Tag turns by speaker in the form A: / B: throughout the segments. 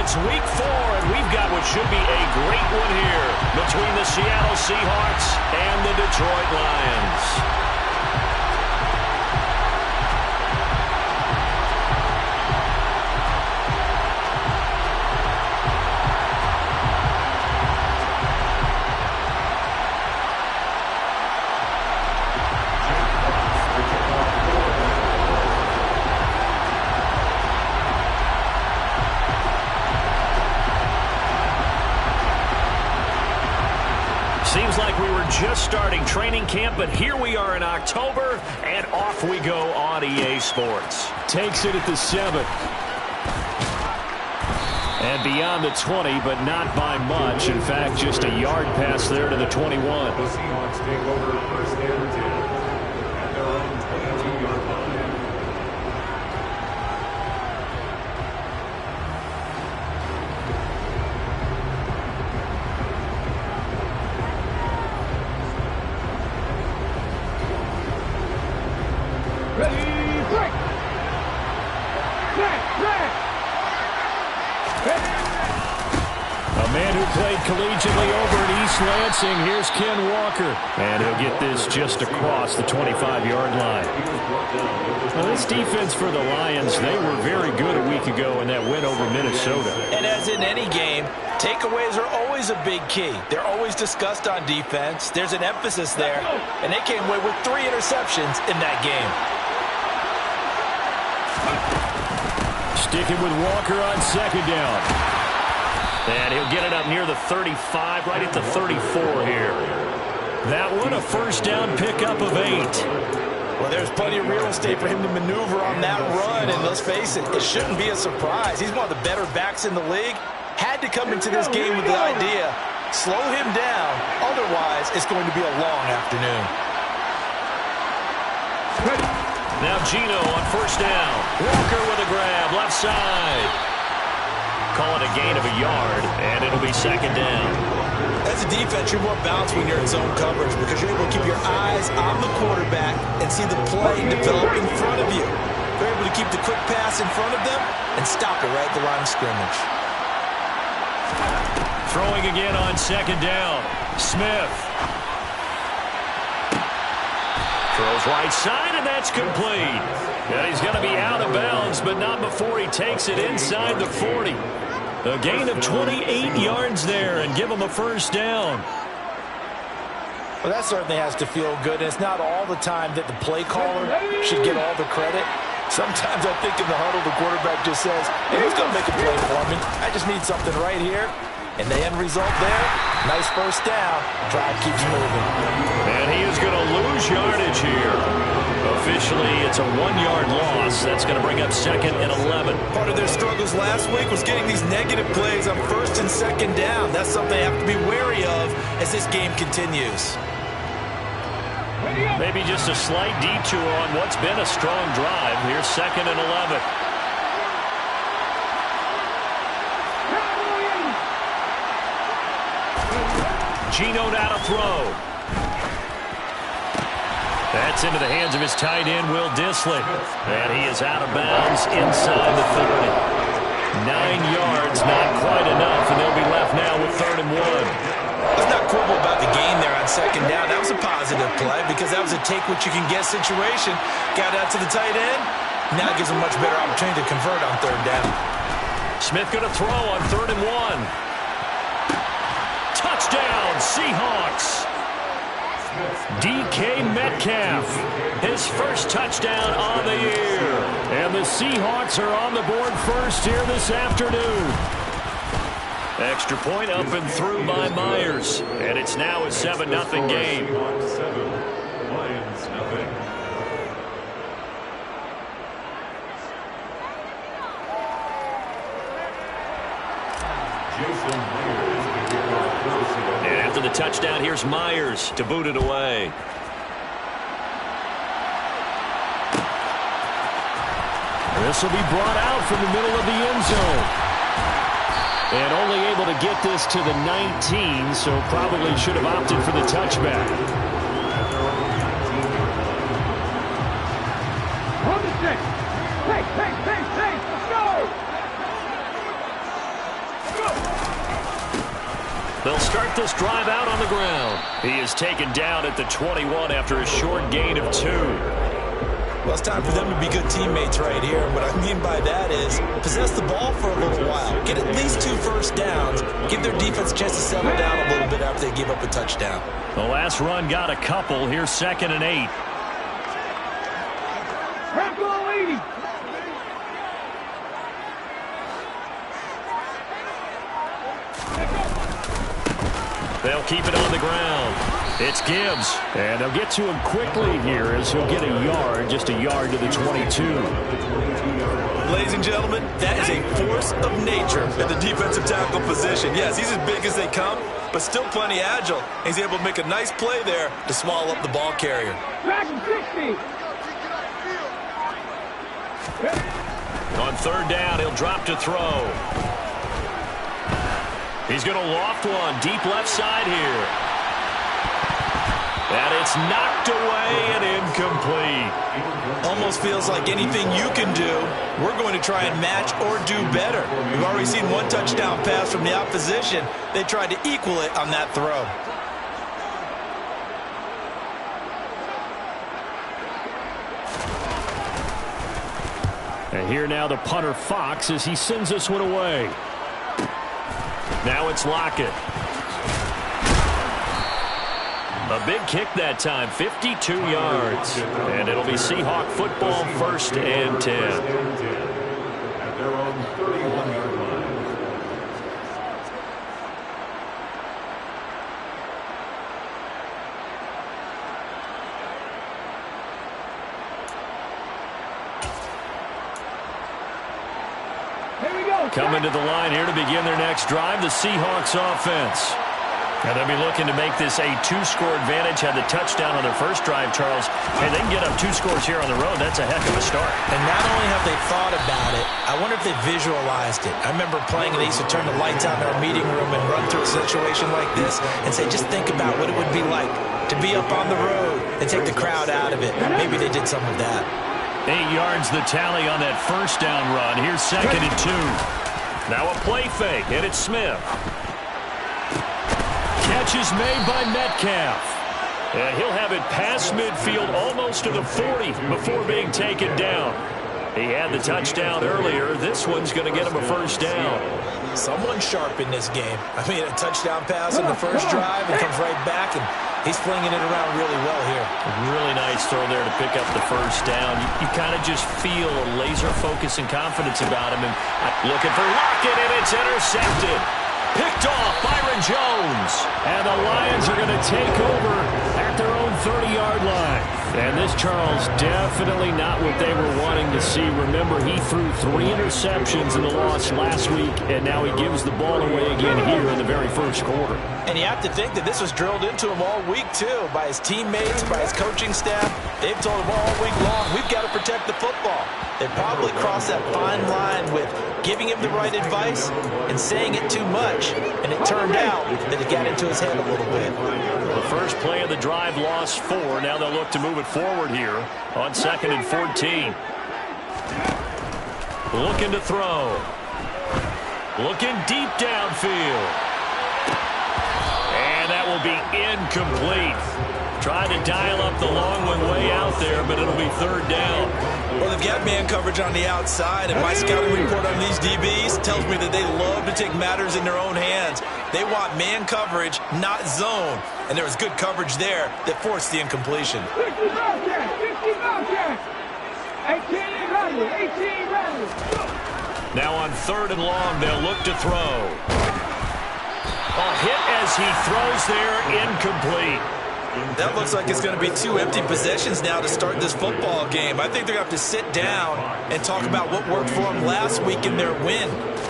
A: It's week 4, and we've got what should be a great one here between the Seattle Seahawks and the Detroit Lions. Seems like we were just starting training camp, but here we are in October, and off we go on EA Sports.
B: Takes it at the 7. And beyond the 20, but not by much. In fact, just a yard pass there to the 21.
C: The Seahawks take over first and 10 at their own 22-yard line.
B: A man who played collegiately over at East Lansing. Here's Ken Walker. And he'll get this just across the 25-yard line. Well, this defense for the Lions, they were very good a week ago in that win over Minnesota.
D: And as in any game, takeaways are always a big key. They're always discussed on defense. There's an emphasis there. And they came away with 3 interceptions in that game.
B: Sticking with Walker on second down. And he'll get it up near the 35, right at the 34 here. That one a first down pickup of 8.
D: Well, there's plenty of real estate for him to maneuver on that run. And let's face it, it shouldn't be a surprise. He's one of the better backs in the league. Had to come into this game with the idea, slow him down. Otherwise, it's going to be a long afternoon.
A: Now Geno on first down. Walker with a grab, left side. Call it a gain of a yard, and it'll be second down.
D: As a defense, you're more balanced when you're in zone coverage because you're able to keep your eyes on the quarterback and see the play develop in front of you. You're able to keep the quick pass in front of them and stop it right at the line of scrimmage.
B: Throwing again on second down. Smith. Throws right side, and that's complete. And he's going to be out of bounds, but not before he takes it inside the 40. A gain of 28 yards there, and give him a first down.
D: Well, that certainly has to feel good, and it's not all the time that the play caller should get all the credit. Sometimes I think in the huddle, the quarterback just says, hey, who's going to make a play for me? I just need something right here. And the end result there, nice first down. Drive keeps moving.
B: And he is going to lose yardage here. Officially, it's a 1-yard loss. That's going to bring up second and 11.
D: Part of their struggles last week was getting these negative plays on first and second down. That's something they have to be wary of as this game continues.
B: Maybe just a slight detour on what's been a strong drive. Here's second and 11. Geno now to throw. That's into the hands of his tight end, Will Dissly. And he is out of bounds inside the 30. 9 yards, not quite enough, and they'll be left now with 3rd and 1.
D: Let's not quibble about the gain there on second down. That was a positive play because that was a take-what-you-can-get situation. Got out to the tight end. Now it gives him a much better opportunity to convert on 3rd down.
B: Smith going to throw on 3rd and 1. Touchdown, Seahawks. DK Metcalf, his first touchdown on the year. And the Seahawks are on the board first here this afternoon. Extra point up and through by Myers. And it's now a 7-0 game.
C: Lions, nothing. Jason Myers.
B: And after the touchdown, here's Myers to boot it away. This will be brought out from the middle of the end zone. And only able to get this to the 19, so probably should have opted for the touchback.
E: Hold the stick. Hey, let's go!
A: They'll start this drive out on the ground. He is taken down at the 21 after a short gain of 2.
D: Well, it's time for them to be good teammates right here. What I mean by that is possess the ball for a little while. Get at least 2 first downs. Give their defense a chance to settle down a little bit after they give up a touchdown.
B: The last run got a couple. Here's 2nd and 8.
A: They'll keep it on the ground. It's Gibbs.
B: And they'll get to him quickly here as he'll get a yard, just a yard to the 22.
D: Ladies and gentlemen, that is a force of nature at the defensive tackle position. Yes, he's as big as they come, but still plenty agile. He's able to make a nice play there to swallow up the ball carrier.
A: On 3rd down, he'll drop to throw. He's going to loft one deep left side here. And it's knocked away and incomplete.
D: Almost feels like anything you can do, we're going to try and match or do better. We've already seen 1 touchdown pass from the opposition. They tried to equal it on that throw.
B: And here now the punter Fox as he sends this one away.
A: Now it's Lockett. A big kick that time, 52 yards. And it'll be Seahawk football, 1st and 10.
C: At their own 31-yard line.
B: Coming to the line here to begin their next drive, the Seahawks offense.
A: And they'll be looking to make this a 2-score advantage. Had the touchdown on their first drive, Charles. Hey, they can get up 2 scores here on the road. That's a heck of a start.
D: And not only have they thought about it, I wonder if they visualized it. I remember playing, and they used to turn the lights out in our meeting room and run through a situation like this and say, just think about what it would be like to be up on the road and take the crowd out of it. Maybe they did some of that.
B: 8 yards the tally on that first down run. Here's 2nd and 2.
A: Now a play fake, and it's Smith.
B: Catch is made by Metcalf.
A: And he'll have it past midfield almost to the 40 before being taken down. He had the touchdown earlier. This one's going to get him a first down.
D: Someone sharp in this game. I mean, a touchdown pass in the first drive and comes right back, and he's flinging it around really well here.
A: A really nice throw there to pick up the first down. You kind of just feel a laser focus and confidence about him. And looking for Lockett, and it's intercepted. Picked off Byron Jones.
B: And the Lions are going to take over at their own 30-yard line. And this, Charles, definitely not what they were wanting to see. Remember, he threw 3 interceptions in the loss last week, and now he gives the ball away again here in the very first quarter.
D: And you have to think that this was drilled into him all week, too, by his teammates, by his coaching staff. They've told him all week long, we've got to protect the football. They probably crossed that fine line with giving him the right advice and saying it too much. And it turned out that it got into his head a little bit.
A: The first play of the drive lost 4. Now they'll look to move it forward here on 2nd and 14. Looking to throw. Looking deep downfield. And that will be incomplete. Tried to dial up the long one way out there, but it'll be 3rd down.
D: Well, they've got man coverage on the outside, and my scouting report on these DBs tells me that they love to take matters in their own hands. They want man coverage, not zone. And there was good coverage there that forced the incompletion.
E: 18
A: Now on 3rd and long, they'll look to throw. A hit as he throws there, incomplete.
D: That looks like it's going to be 2 empty possessions now to start this football game. I think they're going to have to sit down and talk about what worked for them last week in their win.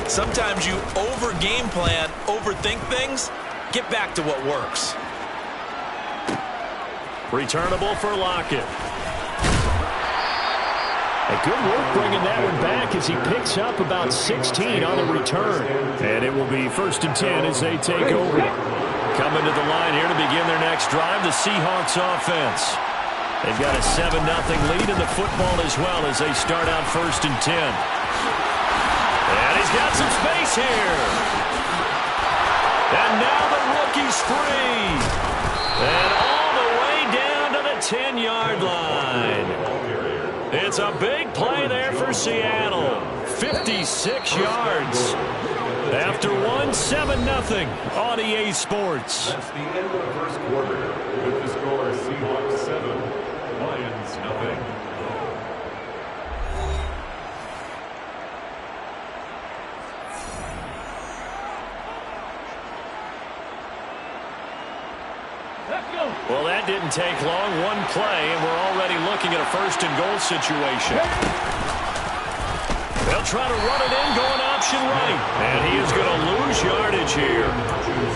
D: Sometimes you over-game plan, overthink things. Get back to what works.
A: Returnable for Lockett.
B: A good work bringing that one back as he picks up about 16 on the return. And it will be 1st and 10 as they take over. Coming to the line here to begin their next drive, the Seahawks offense. They've got a 7-0 lead in the football as well as they start out 1st and 10.
A: And he's got some space here. is free. And all the way down to the 10-yard line. It's a big play there for Seattle. 56 yards. After 7-0 on EA Sports.
C: That's the end of the first quarter. With the score, Seahawks 7, Lions 0.
B: Well, that didn't take long. One play, and we're already looking at a first-and-goal situation. They'll try to run it in, going option right. And he is going to lose yardage here.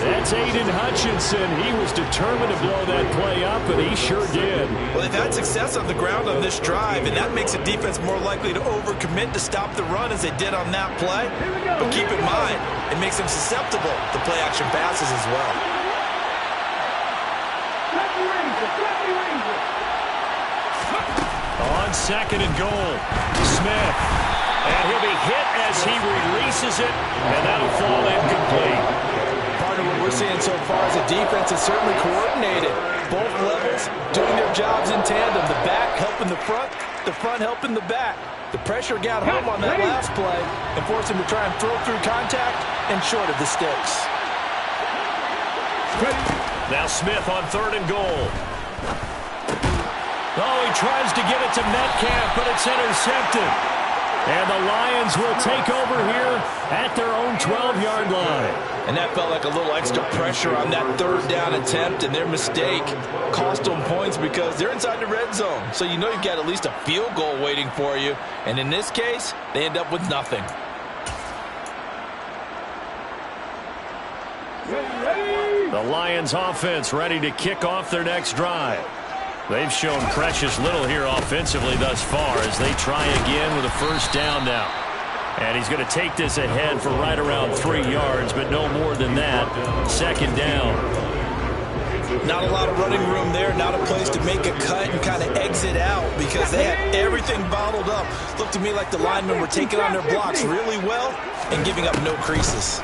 B: That's Aiden Hutchinson. He was determined to blow that play up, and he sure did.
D: Well, they've had success on the ground on this drive, and that makes a defense more likely to overcommit to stop the run as they did on that play. But keep in mind, it makes them susceptible to play-action passes as well.
B: On 2nd and goal, Smith. And he'll be hit as he releases it, and that'll fall incomplete.
D: Part of what we're seeing so far is the defense is certainly coordinated. Both levels doing their jobs in tandem. The back helping the front helping the back. The pressure got home on that last play and forced him to try and throw through contact and short of the sticks.
B: Now Smith on 3rd and goal. Oh, he tries to get it to Metcalf, but it's intercepted. And the Lions will take over here at their own 12-yard line.
D: And that felt like a little extra pressure on that 3rd down attempt, and their mistake cost them points because they're inside the red zone. So you know you've got at least a field goal waiting for you. And in this case, they end up with nothing.
B: The Lions offense ready to kick off their next drive. They've shown precious little here offensively thus far as they try again with a 1st down now. And he's going to take this ahead for right around 3 yards, but no more than that. 2nd down.
D: Not a lot of running room there, not a place to make a cut and kind of exit out because they had everything bottled up. Looked to me like the linemen were taking on their blocks really well and giving up no creases.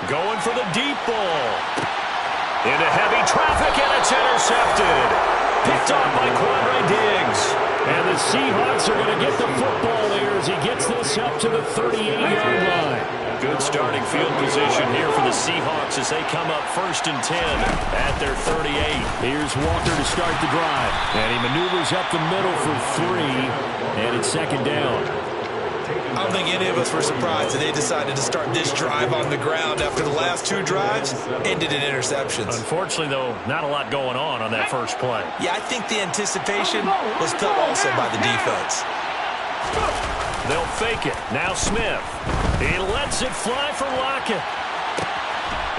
B: Going for the deep ball. Into heavy traffic, and it's intercepted. Picked off by Quandre Diggs. And the Seahawks are going to get the football there as he gets this up to the 38-yard line. Good starting field position here for the Seahawks as they come up 1st and 10 at their 38. Here's Walker to start the drive. And he maneuvers up the middle for 3, and it's 2nd down.
D: I don't think any of us were surprised that they decided to start this drive on the ground after the last 2 drives ended in interceptions.
B: Unfortunately, though, not a lot going on that first play.
D: Yeah, I think the anticipation was felt also by the defense.
B: They'll fake it. Now Smith. He lets it fly for Lockett.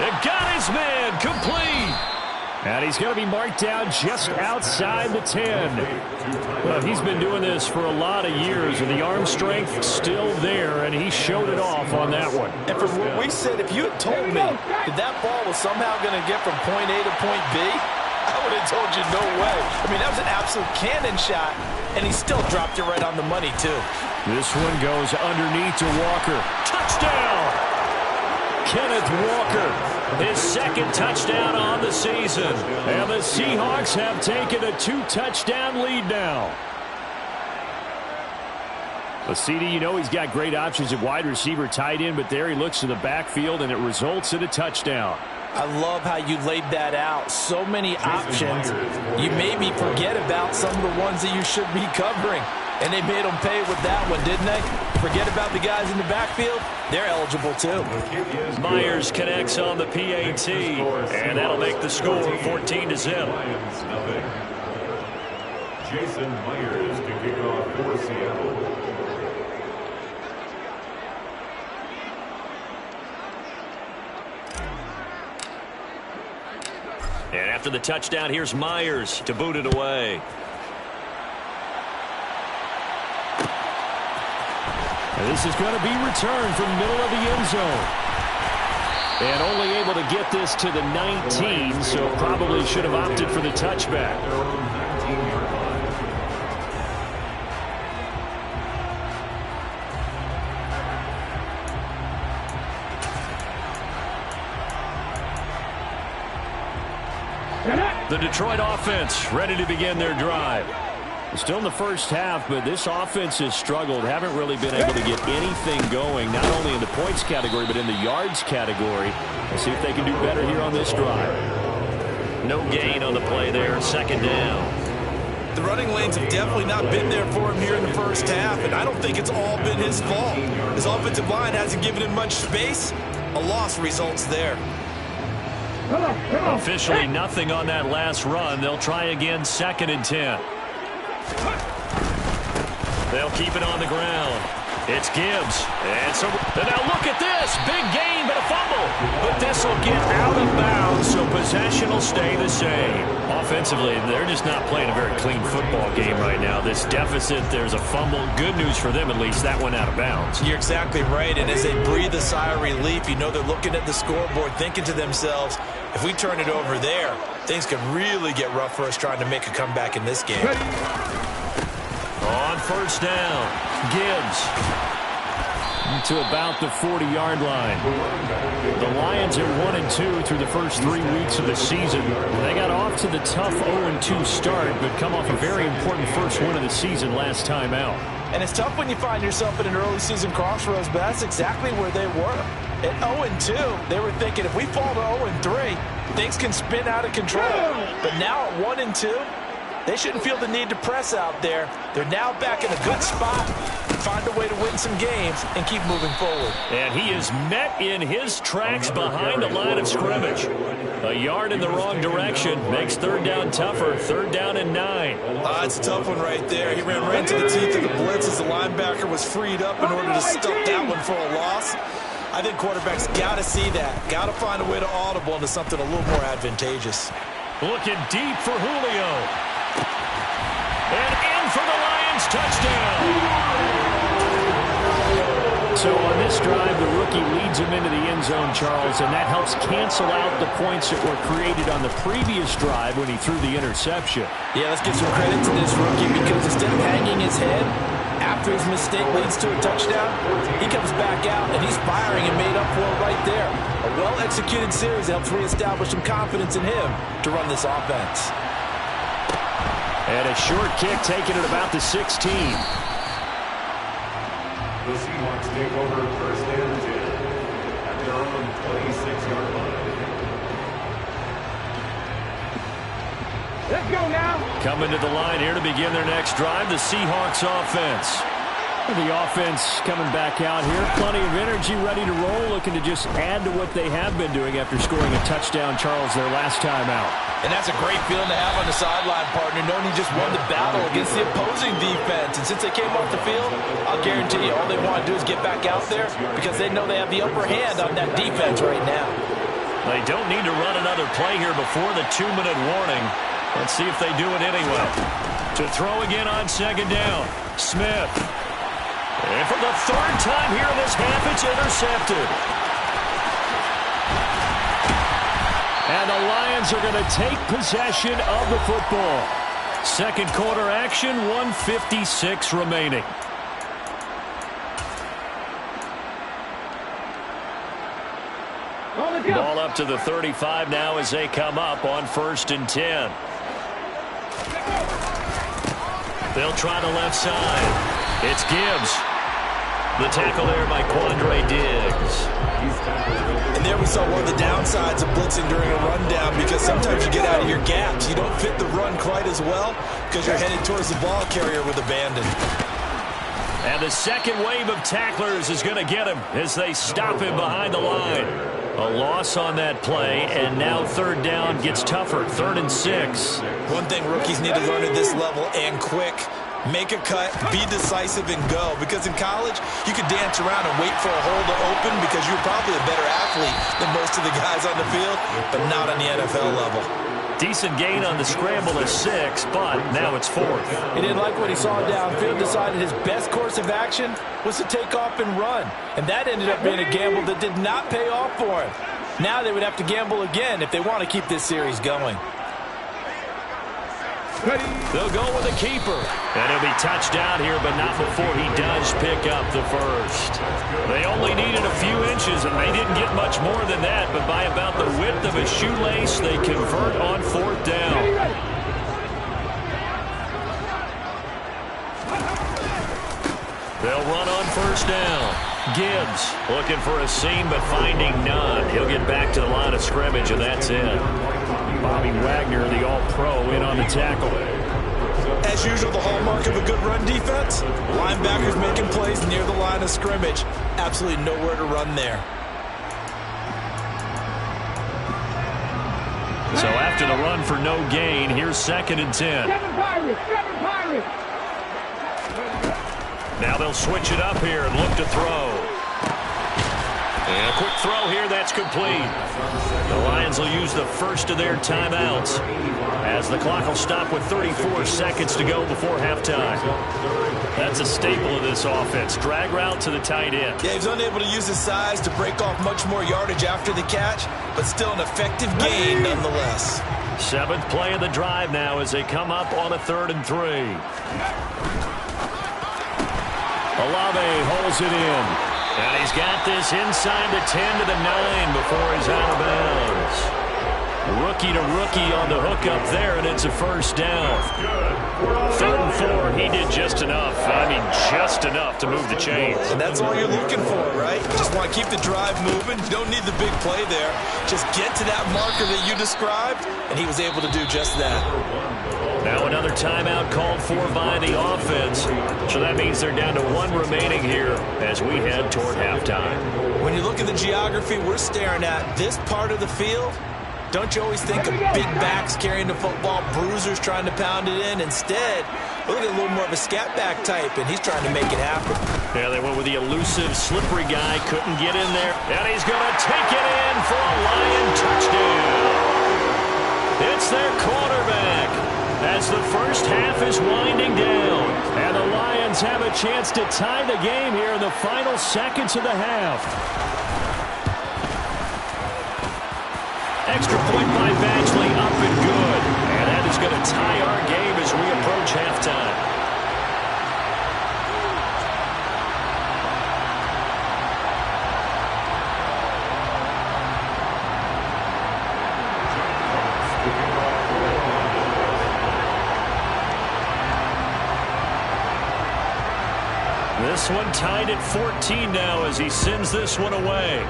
B: It got his man complete. And he's going to be marked down just outside the 10. Well, he's been doing this for a lot of years, and the arm strength still there, and he showed it off on that one.
D: And from what we said, if you had told me that ball was somehow going to get from point A to point B, I would have told you no way. I mean, that was an absolute cannon shot, and he still dropped it right on the money, too.
B: This one goes underneath to Walker. Touchdown! Kenneth Walker, his 2nd touchdown on the season. And the Seahawks have taken a 2-touchdown lead now. Well, CD, you know he's got great options at wide receiver, tight end, but there he looks to the backfield, and it results in a touchdown.
D: I love how you laid that out. So many options. You maybe forget about some of the ones that you should be covering. And they made them pay with that one, didn't they? Forget about the guys in the backfield. They're eligible, too.
A: Myers connects on the PAT, and that'll make the score 14-0.
C: Jason Myers to kick off for Seattle.
A: And after the touchdown, here's Myers to boot it away.
B: And this is going to be returned from middle of the end zone. And only able to get this to the 19, so probably should have opted for the touchback. The Detroit offense ready to begin their drive. Still in the first half, but this offense has struggled. Haven't really been able to get anything going, not only in the points category, but in the yards category. Let's see if they can do better here on this drive.
A: No gain on the play there, second down.
D: The running lanes have definitely not been there for him here in the first half, and I don't think it's all been his fault. His offensive line hasn't given him much space. A loss results there.
A: Officially nothing on that last run. They'll try again, 2nd and 10. They'll keep it on the ground. It's Gibbs. And now look at this. Big gain, but a fumble. But this will get out of bounds, so possession will stay the same.
B: Offensively, they're just not playing a very clean football game right now. This deficit, there's a fumble. Good news for them, at least. That went out of bounds.
D: You're exactly right. And as they breathe a sigh of relief, you know they're looking at the scoreboard, thinking to themselves, if we turn it over there, things could really get rough for us trying to make a comeback in this game.
A: On first down, Gibbs.
B: To about the 40-yard line. The Lions are 1-2 through the first 3 weeks of the season. They got off to the tough 0-2 start, but come off a very important first win of the season last time out.
D: And it's tough when you find yourself in an early season crossroads, but that's exactly where they were. At 0-2, they were thinking if we fall to 0-3, things can spin out of control. But now at 1-2, they shouldn't feel the need to press out there. They're now back in a good spot, find a way to win some games, and keep moving forward.
A: And he is met in his tracks behind the line of scrimmage. A yard in the wrong direction makes 3rd down tougher. 3rd down and 9.
D: It's a tough one right there. He ran right into the teeth of the blitz as the linebacker was freed up in order to stuff that one for a loss. I think quarterbacks got to see that. Got to find a way to audible into something a little more advantageous.
A: Looking deep for Julio. And in for the Lions, touchdown.
B: So on this drive, the rookie leads him into the end zone, Charles, and that helps cancel out the points that were created on the previous drive when he threw the interception.
D: Yeah, let's give some credit to this rookie because instead of hanging his head after his mistake leads to a touchdown, he comes back out and he's firing and made up for it right there. A well-executed series helps reestablish some confidence in him to run this offense.
B: And a short kick taken at about the 16.
C: The Seahawks take over 1st and 10 at their own 26-yard line.
E: Let's go now.
A: Coming to the line here to begin their next drive, the Seahawks offense.
B: The offense coming back out here. Plenty of energy, ready to roll, looking to just add to what they have been doing after scoring a touchdown, Charles, their last time out.
D: And that's a great feeling to have on the sideline, partner, knowing he just won the battle against the opposing defense. And since they came off the field, I'll guarantee you all they want to do is get back out there because they know they have the upper hand on that defense right now.
A: They don't need to run another play here before the 2-minute warning. Let's see if they do it anyway. To throw again on 2nd down, Smith. And for the 3rd time here in this half, it's intercepted.
B: And the Lions are going to take possession of the football.
A: 2nd quarter action, 1:56 remaining. Ball up to the 35 now as they come up on 1st and 10. They'll try the left side. It's Gibbs. The tackle there by Quandre Diggs.
D: And there we saw one of the downsides of blitzing during a rundown because sometimes you get out of your gaps. You don't fit the run quite as well because you're headed towards the ball carrier with abandon.
A: And the second wave of tacklers is going to get him as they stop him behind the line. A loss on that play, and now 3rd down gets tougher. 3rd and 6.
D: One thing rookies need to learn at this level and quick. Make a cut, be decisive, and go. Because in college, you could dance around and wait for a hole to open because you're probably a better athlete than most of the guys on the field, but not on the NFL level.
A: Decent gain on the scramble at 6, but now it's 4th.
D: He didn't like what he saw downfield, decided his best course of action was to take off and run. And that ended up being a gamble that did not pay off for him. Now they would have to gamble again if they want to keep this series going.
A: They'll go with a keeper. And he'll be touched down here, but not before he does pick up the first. They only needed a few inches, and they didn't get much more than that. But by about the width of a shoelace, they convert on 4th down. They'll run on 1st down. Gibbs looking for a seam, but finding none. He'll get back to the line of scrimmage, and that's it.
B: Bobby Wagner, the all-pro, in on the tackle.
D: As usual, the hallmark of a good run defense, linebackers making plays near the line of scrimmage. Absolutely nowhere to run there.
A: So after the run for no gain, here's 2nd and 10. Now they'll switch it up here and look to throw. And a quick throw here, that's complete. The Lions will use the first of their timeouts as the clock will stop with 34 seconds to go before halftime. That's a staple of this offense. Drag route to the tight end.
D: Yeah, he's unable to use his size to break off much more yardage after the catch, but still an effective gain nonetheless.
A: 7th play of the drive now as they come up on a 3rd and 3. Olave holds it in. And he's got this inside the 10 to the 9 before he's out of bounds. Rookie to rookie on the hook up there, and it's a 1st down. 3rd and 4, he did just enough. I mean, just enough to move the chains.
D: And that's all you're looking for, right? You just want to keep the drive moving. You don't need the big play there. Just get to that marker that you described, and he was able to do just that.
A: Now another timeout called for by the offense. So that means they're down to 1 remaining here as we head toward halftime.
D: When you look at the geography we're staring at, this part of the field, don't you always think of big backs carrying the football, bruisers trying to pound it in? Instead, look at a little more of a scat back type, and he's trying to make it happen.
A: Yeah, they went with the elusive, slippery guy, couldn't get in there. And he's going to take it in for a Lion touchdown. It's their quarterback. As the first half is winding down. And the Lions have a chance to tie the game here in the final seconds of the half. Extra point by Badgley, up and good. And that is going to tie our game as we approach halftime. This one tied at 14 now as he sends this one away.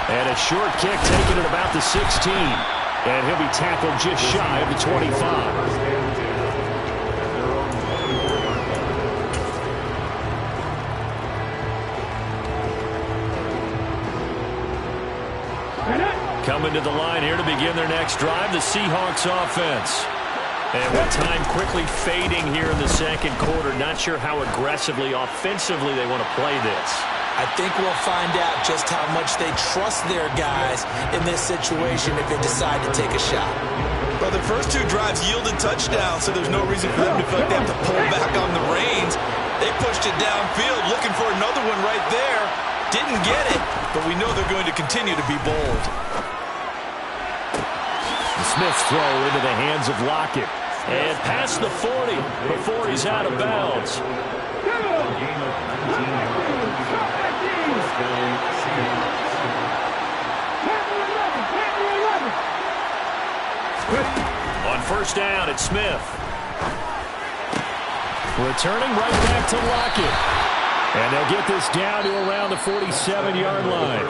A: And a short kick taken at about the 16. And he'll be tackled just shy of the 25. Coming to the line here to begin their next drive, the Seahawks offense. And with time quickly fading here in the 2nd quarter, not sure how aggressively, offensively they want to play this.
D: I think we'll find out just how much they trust their guys in this situation if they decide to take a shot. Well, their first 2 drives yielded touchdowns, so there's no reason for them to feel like they have to pull back on the reins. They pushed it downfield, looking for another one right there. Didn't get it, but we know they're going to continue to be bold.
A: Smith's throw into the hands of Lockett. And past the 40 before he's out of bounds. On 1st down, it's Smith. Returning right back to Lockett. And they'll get this down to around the 47-yard line.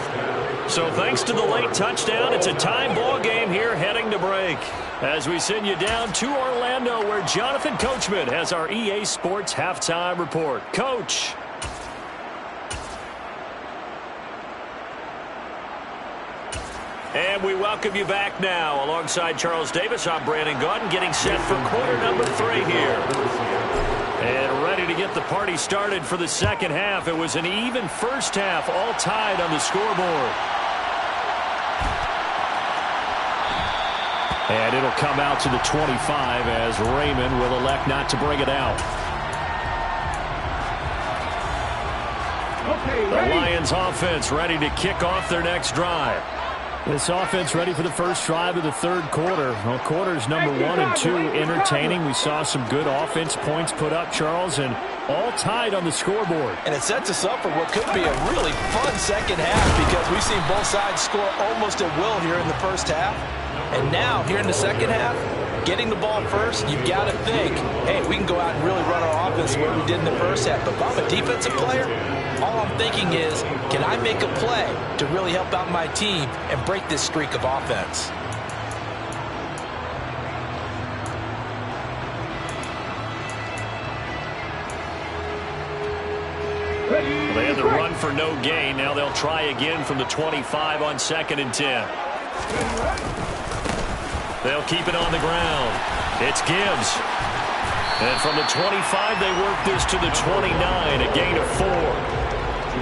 A: So thanks to the late touchdown, it's a tie ball game here heading to break. As we send you down to Orlando, where Jonathan Coachman has our EA Sports Halftime Report. Coach. And we welcome you back now. Alongside Charles Davis, I'm Brandon Gaudin, getting set for quarter number 3 here. And ready to get the party started for the 2nd half. It was an even first half, all tied on the scoreboard. And it'll come out to the 25 as Raymond will elect not to bring it out.
E: Okay,
A: the Lions offense ready to kick off their next drive.
B: This offense ready for the first drive of the third quarter. Well, quarters number 1 and 2 entertaining. We saw some good offense points put up, Charles, and all tied on the scoreboard.
D: And it sets us up for what could be a really fun second half because we've seen both sides score almost at will here in the first half. And now, here in the second half, getting the ball first, you've got to think, hey, we can go out and really run our offense the way we did in the first half. But if I'm a defensive player, all I'm thinking is, can I make a play to really help out my team and break this streak of offense?
A: They had the run for no gain. Now they'll try again from the 25 on 2nd and 10. They'll keep it on the ground. It's Gibbs. And from the 25, they work this to the 29, a gain of 4.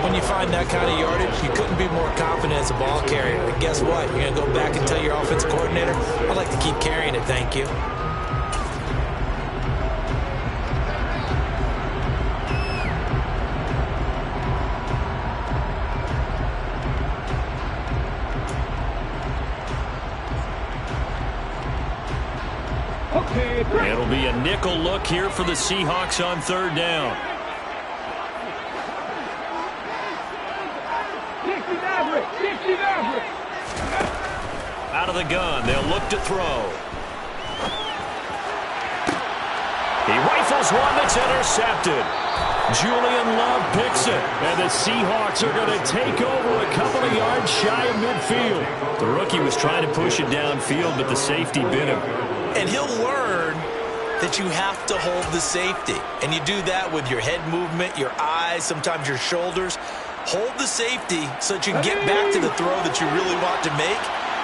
D: When you find that kind of yardage, you couldn't be more confident as a ball carrier. And guess what? You're going to go back and tell your offensive coordinator, I'd like to keep carrying it, thank you.
A: It'll be a nickel look here for the Seahawks on 3rd down. Out of the gun, they'll look to throw. He rifles one that's intercepted. Julian Love picks it.
B: And the Seahawks are going to take over a couple of yards shy of midfield.
A: The rookie was trying to push it downfield, but the safety bit him.
D: And he'll learn that you have to hold the safety. And you do that with your head movement, your eyes, sometimes your shoulders. Hold the safety so that you can get back to the throw that you really want to make.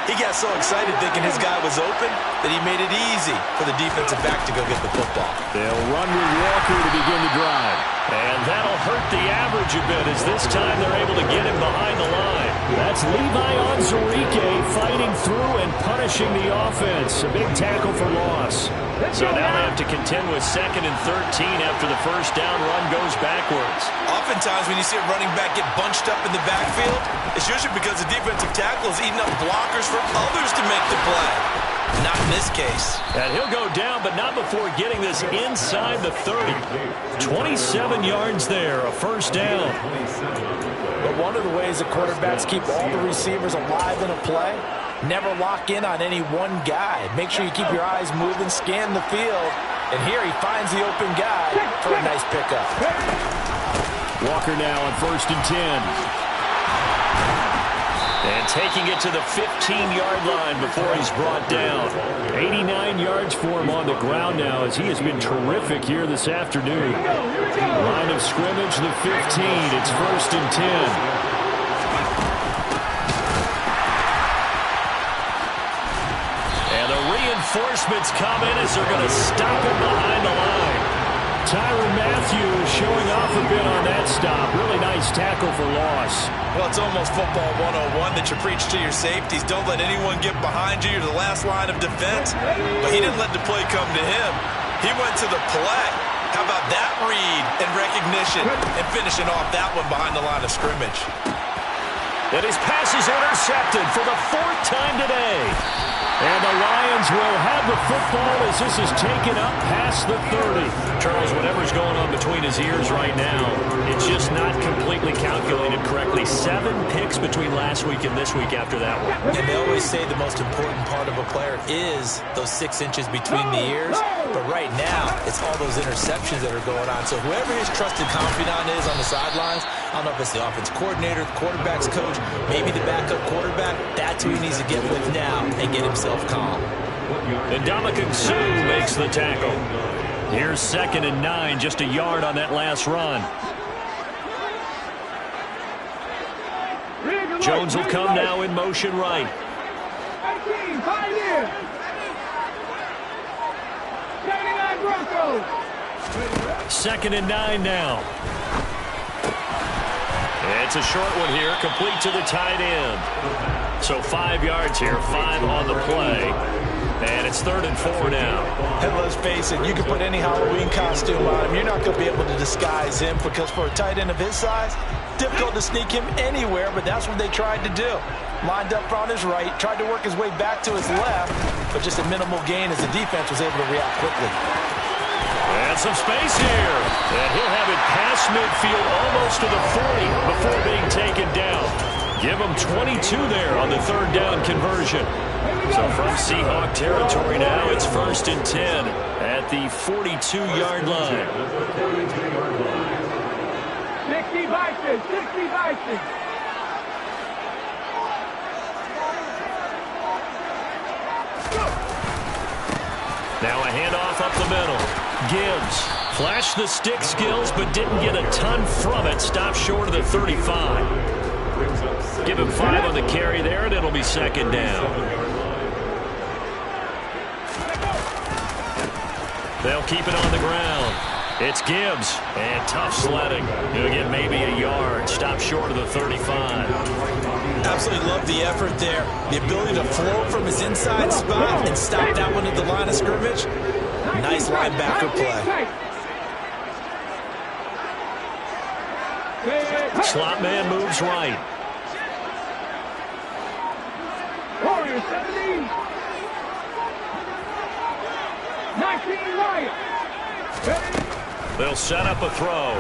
D: He got so excited thinking his guy was open that he made it easy for the defensive back to go get the football.
B: They'll run with Walker to begin the drive.
A: And that'll hurt the average a bit as this time they're able to get him behind the line.
B: That's Levi Onwuzurike fighting through and punishing the offense. A big tackle for loss.
A: So now they have to contend with 2nd and 13 after the first down run goes backwards.
D: Oftentimes when you see a running back get bunched up in the backfield, it's usually because the defensive tackle is eating up blockers for others to make the play. Not in this case.
A: And he'll go down, but not before getting this inside the 30. 27 yards there, a first down.
D: But one of the ways the quarterbacks keep all the receivers alive in a play, never lock in on any one guy. Make sure you keep your eyes moving, scan the field. And here he finds the open guy for a nice pickup.
B: Walker now on 1st and 10.
A: And taking it to the 15-yard line before he's brought down.
B: 89 yards for him on the ground now as he has been terrific here this afternoon. Line of scrimmage, the 15. It's 1st and 10.
A: And the reinforcements come in as they're going to stop him behind the line.
B: Tyrann Mathieu showing off a bit on that stop. Really nice tackle for loss.
D: Well, it's almost football 101 that you preach to your safeties. Don't let anyone get behind you. You're the last line of defense. But he didn't let the play come to him. He went to the play. How about that read and recognition and finishing off that one behind the line of scrimmage.
A: And his pass is intercepted for the 4th time today.
B: And the Lions will have the football as this is taken up past the 30.
A: Charles, whatever's going on between his ears right now, it's just not completely calculated correctly. 7 picks between last week and this week after that one.
D: And they always say the most important part of a player is those 6 inches between the ears. But right now, it's all those interceptions that are going on. So whoever his trusted confidant is on the sidelines, I don't know if it's the offense coordinator, the quarterback's coach, maybe the backup quarterback, that's who he needs to get with now and get himself calm.
A: And Ndamukong Suh makes the tackle. Here's 2nd and 9, just a yard on that last run. Jones will come now in motion right. 2nd and 9 now. It's a short one here, complete to the tight end. So 5 yards here, 5 on the play. And it's 3rd and 4 now.
D: And let's face it, you can put any Halloween costume on him. You're not going to be able to disguise him because for a tight end of his size, difficult to sneak him anywhere, but that's what they tried to do. Lined up on his right, tried to work his way back to his left, but just a minimal gain as the defense was able to react quickly.
A: And some space here. And he'll have it past midfield almost to the 40 before being taken down. Give him 22 there on the third down conversion. So from Seahawk territory now, it's 1st and 10 at the 42-yard line.
E: 60 Vikings, 60 Vikings.
A: Now a handoff up the middle. Gibbs flashed the stick skills but didn't get a ton from it. Stopped short of the 35. Give him 5 on the carry there, and it'll be 2nd down. They'll keep it on the ground. It's Gibbs, and tough sledding. He'll get maybe a yard. Stop short of the 35.
D: Absolutely love the effort there. The ability to float from his inside spot and stop that one at the line of scrimmage. Nice linebacker play.
A: Slot man moves right.
E: Warriors 17. 19 right.
A: They'll set up a throw.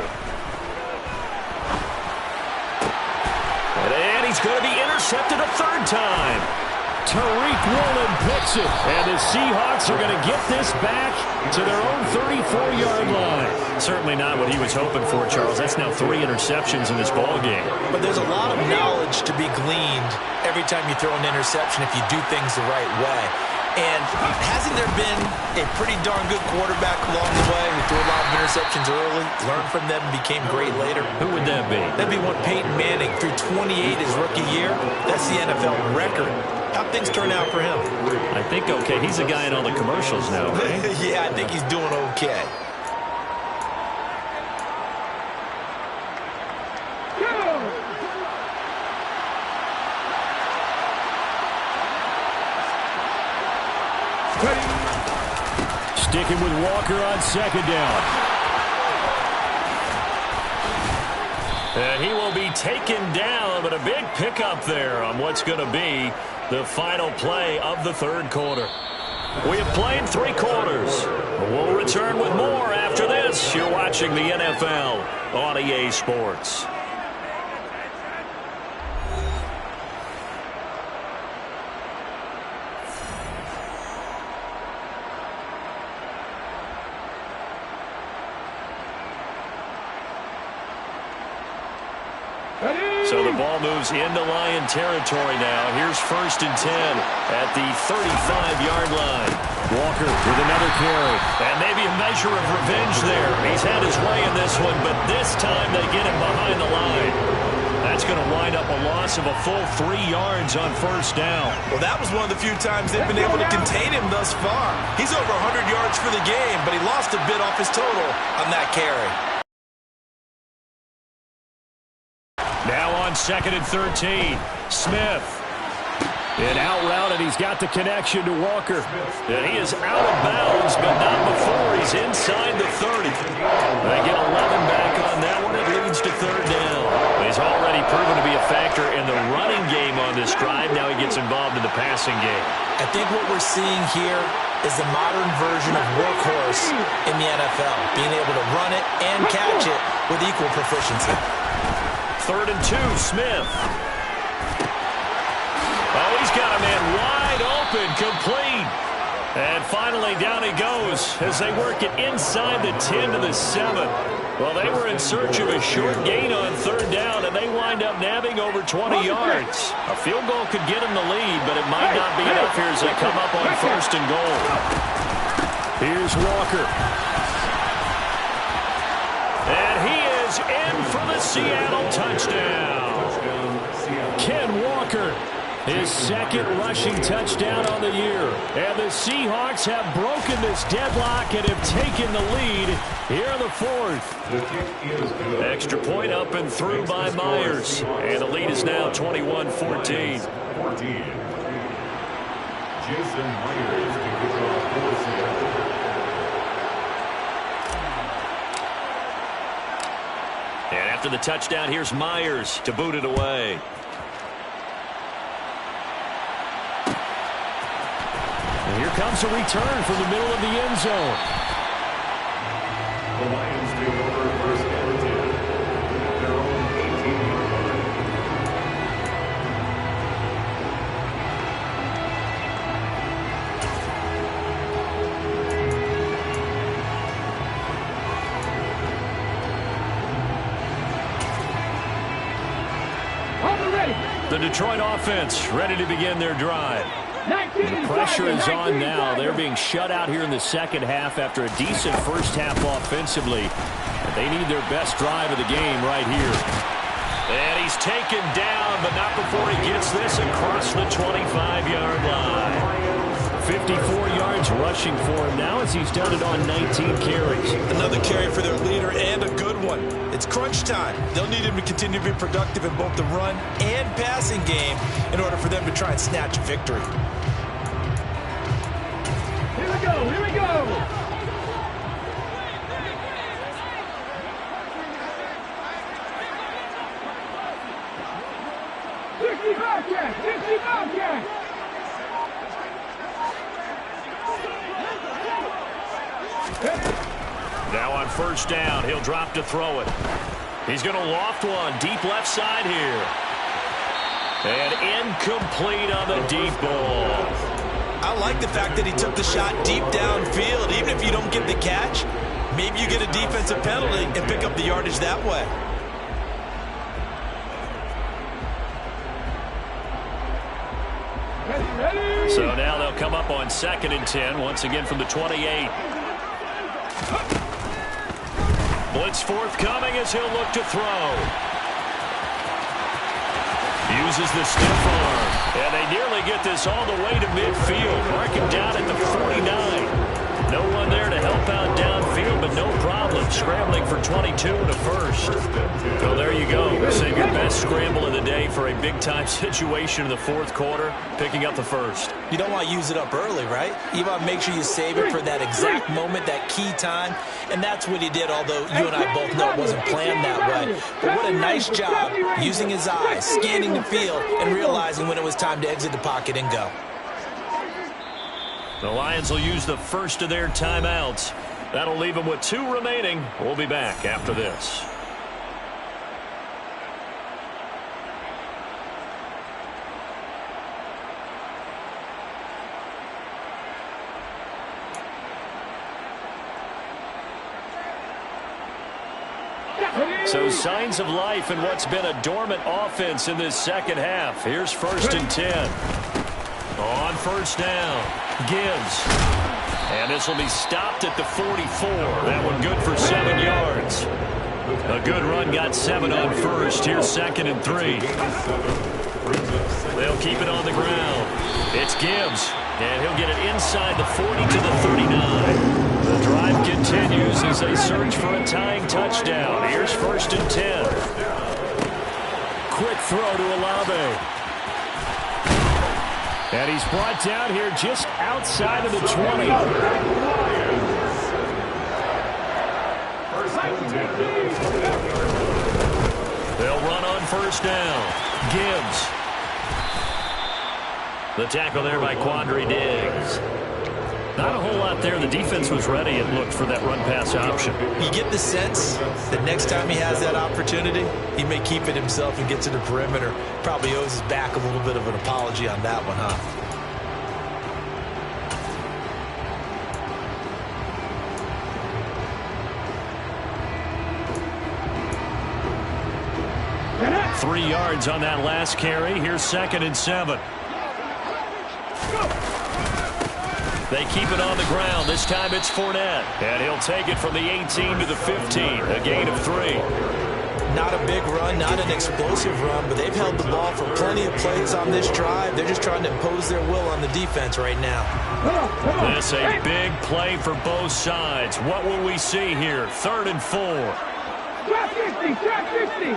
A: And he's going to be intercepted a 3rd time.
B: Tariq Woolen picks it, and the Seahawks are going to get this back to their own 34-yard line.
A: Certainly not what he was hoping for, Charles. That's now 3 interceptions in this ball game.
D: But there's a lot of knowledge to be gleaned every time you throw an interception if you do things the right way. And hasn't there been a pretty darn good quarterback along the way who threw a lot of interceptions early, learned from them, and became great later?
A: Who would that be?
D: That'd be one Peyton Manning. Threw 28 his rookie year. That's the NFL record. How'd things turn out for him?
A: I think okay. He's a guy in all the commercials now, right?
D: Yeah, I think he's doing okay.
B: Sticking with Walker on 2nd down.
A: And he will be taken down, but a big pickup there on what's going to be the final play of the 3rd quarter. We have played 3 quarters. We'll return with more after this. You're watching the NFL on EA Sports. So the ball moves into Lion territory now. Here's 1st and 10 at the 35-yard line.
B: Walker with another carry.
A: And maybe a measure of revenge there. He's had his way in this one, but this time they get him behind the line. That's going to wind up a loss of a full 3 yards on 1st down.
D: Well, that was one of the few times they've been able to contain him thus far. He's over 100 yards for the game, but he lost a bit off his total on that carry.
A: Now on 2nd and 13, Smith.
B: An out route, and he's got the connection to Walker.
A: And he is out of bounds, but not before he's inside the 30. They get 11 back on that one. It leads to 3rd down. He's already proven to be a factor in the running game on this drive. Now he gets involved in the passing game.
D: I think what we're seeing here is the modern version of workhorse in the NFL, being able to run it and catch it with equal proficiency.
A: 3rd and 2, Smith. Oh, he's got a man wide open, complete. And finally down he goes as they work it inside the 10 to the 7. Well, they were in search of a short gain on 3rd down, and they wind up nabbing over 20 yards. A field goal could get them the lead, but it might not be enough here as they come up on 1st and goal.
B: Here's Walker.
A: And he is in for the Seattle touchdown.
B: Ken Walker, his 2nd rushing touchdown on the year. And the Seahawks have broken this deadlock and have taken the lead here in the 4th.
A: Extra point up and through by Myers. And the lead is now 21-14.
C: Jason Myers to kick off for Seattle.
A: And after the touchdown, here's Myers to boot it away.
B: And here comes a return from the middle of the end zone.
C: The Lions take over first and 10 at their own 18-yard line.
B: The Detroit offense ready to begin their drive. The pressure is on now. They're being shut out here in the second half after a decent first half offensively. They need their best drive of the game right here.
A: And he's taken down, but not before he gets this across the 25-yard line.
B: 54 yards rushing for him now as he's done it on 19 carries.
D: Another carry for their leader and a good one. It's crunch time. They'll need him to continue to be productive in both the run and passing game in order for them to try and snatch a victory.
E: Here we go, here we go.
A: Now on first down, he'll drop to throw it. He's going to loft one deep left side here. And incomplete on the deep ball.
D: I like the fact that he took the shot deep downfield. Even if you don't get the catch, maybe you get a defensive penalty and pick up the yardage that way.
A: So now they'll come up on 2nd and 10, once again from the 28. Blitz forthcoming as he'll look to throw. Uses the stiff arm. And they nearly get this all the way to midfield. Mark him down at the 49. No one there to help out downfield, but no problem. Scrambling for 22 and a first. So there you go. Save your best scramble of the day for a big-time situation in the fourth quarter, picking up the first.
D: You don't want to use it up early, right? You want to make sure you save it for that exact moment, that key time. And that's what he did, although you and I both know it wasn't planned that way. But what a nice job using his eyes, scanning the field, and realizing when it was time to exit the pocket and go.
A: The Lions will use the first of their timeouts. That'll leave them with 2 remaining. We'll be back after this. So signs of life in what's been a dormant offense in this second half. Here's 1st and 10. On first down, Gibbs. And this will be stopped at the 44. That one good for 7 yards. A good run got 7 on first. Here's 2nd and 3. They'll keep it on the ground. It's Gibbs. And he'll get it inside the 40 to the 39. The drive continues as they search for a tying touchdown. Here's 1st and 10.
B: Quick throw to Olave. And he's brought down here just outside of the 20.
A: They'll run on first down. Gibbs. The tackle there by Quandre Diggs. Not a whole lot there. The defense was ready, it looked, for that run-pass option.
D: You get the sense that next time he has that opportunity, he may keep it himself and get to the perimeter. Probably owes his back a little bit of an apology on that one, huh?
A: Three yards on that last carry. Here's 2nd and 7. They keep it on the ground. This time it's Fournette. And he'll take it from the 18 to the 15. A gain of 3.
D: Not a big run, not an explosive run, but they've held the ball for plenty of plays on this drive. They're just trying to impose their will on the defense right now.
A: This a big play for both sides. What will we see here? 3rd and 4.
E: Trap 50, trap 50.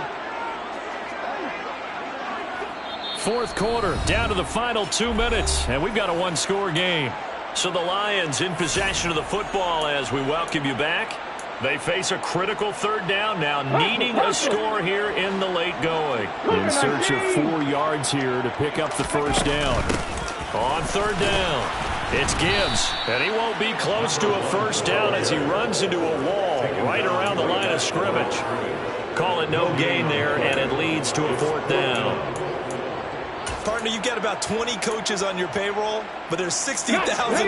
A: Fourth quarter, down to the final 2 minutes, and we've got a one-score game. So the Lions in possession of the football as we welcome you back. They face a critical third down now, needing a score here in the late going.
B: In search of 4 yards here to pick up the first down.
A: On third down, it's Gibbs, and he won't be close to a first down as he runs into a wall right around the line of scrimmage. Call it no gain there, and it leads to a fourth down.
D: Partner, you've got about 20 coaches on your payroll, but there's 60,000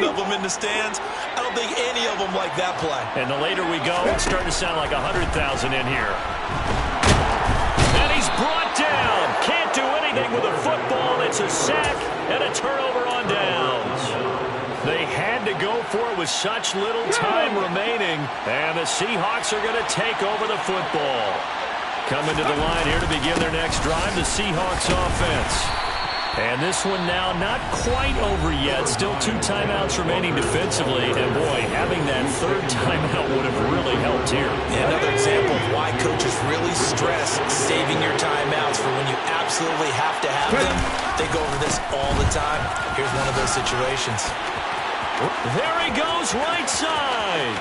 D: of them in the stands. I don't think any of them like that play.
A: And the later we go, it's starting to sound like 100,000 in here. And he's brought down. Can't do anything with a football. It's a sack and a turnover on downs. They had to go for it with such little time remaining, and the Seahawks are going to take over the football. Coming to the line here to begin their next drive, the Seahawks offense. And this one now not quite over yet. Still 2 timeouts remaining defensively. And, boy, having that third timeout would have really helped here.
D: Yeah, another example of why coaches really stress saving your timeouts for when you absolutely have to have them. They go over this all the time. Here's one of those situations.
A: There he goes, right side.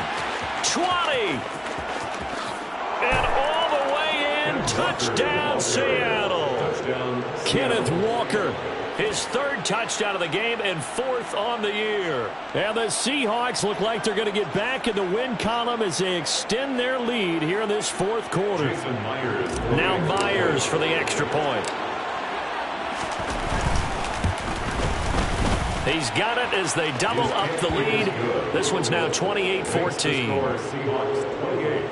A: 20. And all the way in. Touchdown, Seattle. Kenneth Walker, his 3rd touchdown of the game and 4th on the year.
B: And the Seahawks look like they're going to get back in the win column as they extend their lead here in this 4th quarter.
A: Now Myers for the extra point. He's got it as they double up the lead. This one's now 28-14.
C: Seahawks 28,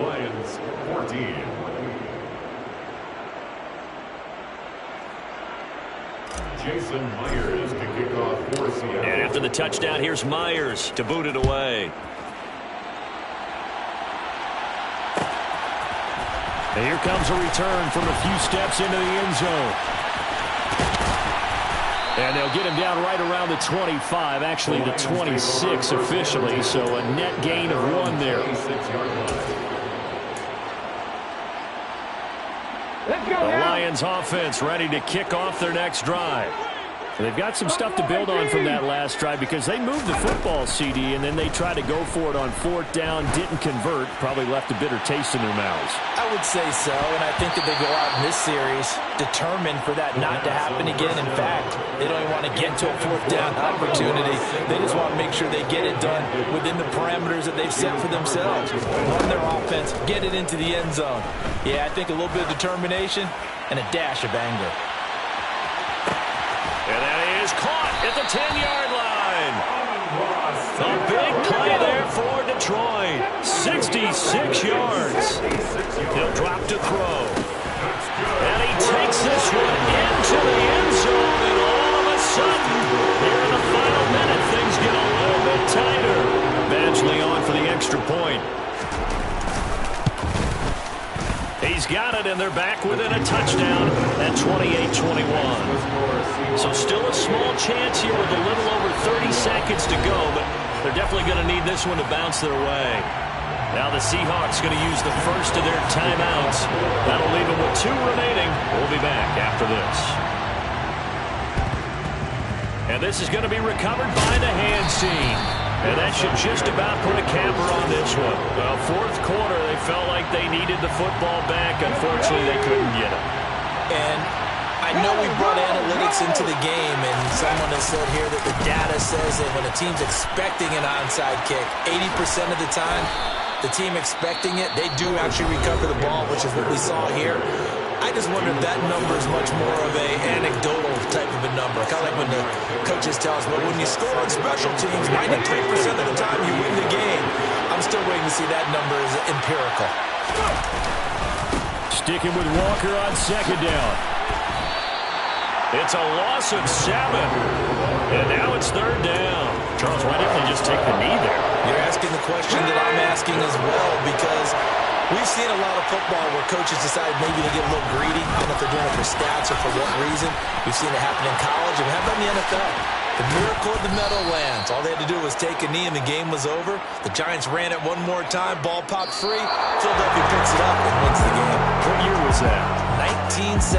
C: Lions 14. Jason Myers to kick off for Seattle.
A: And after the touchdown, here's Myers to boot it away.
B: And here comes a return from a few steps into the end zone. And they'll get him down right around the 25, actually the 26 officially, so a net gain of 1 there.
A: The Lions offense ready to kick off their next drive.
B: They've got some stuff to build on from that last drive because they moved the football, CD, and then they tried to go for it on 4th down, didn't convert, probably left a bitter taste in their mouths.
D: I would say so, and I think that they go out in this series determined for that not to happen again. In fact, they don't even want to get to a 4th down opportunity. They just want to make sure they get it done within the parameters that they've set for themselves. Run their offense, get it into the end zone. Yeah, I think a little bit of determination and a dash of anger.
A: And that is caught at the 10-yard line. A big play there for Detroit. 66 yards. He'll drop to throw. And he takes this one into the end zone. And all of a sudden, here in the final minute, things get a little bit tighter. Badgley on for the extra point. He's got it, and they're back within a touchdown at 28-21. So still a small chance here with a little over 30 seconds to go, but they're definitely going to need this one to bounce their way. Now the Seahawks going to use the first of their timeouts. That'll leave them with 2 remaining. We'll be back after this. And this is going to be recovered by the hands team. And that should just about put a capper on this one. Well, 4th quarter, they felt like they needed the football back. Unfortunately, they couldn't get it.
D: And I know we brought analytics into the game, and someone has said here that the data says that when a team's expecting an onside kick, 80% of the time, the team expecting it, they do actually recover the ball, which is what we saw here. I just wonder if that number is much more of a anecdotal type of a number. Kind of like when the coaches tell us, well, when you score on special teams, 93% of the time you win the game. I'm still waiting to see that number is empirical.
B: Sticking with Walker on 2nd down.
A: It's a loss of 7. And now it's 3rd down.
B: Charles, why didn't they just take the knee there?
D: You're asking the question that I'm asking as well, because we've seen a lot of football where coaches decide maybe to get a little greedy. I don't know if they're doing it for stats or for what reason. We've seen it happen in college, and we have done in the NFL. The miracle of the Meadowlands. All they had to do was take a knee, and the game was over. The Giants ran it one more time. Ball popped free. Philadelphia picks it up and wins the game.
B: What year was that?
D: 1970.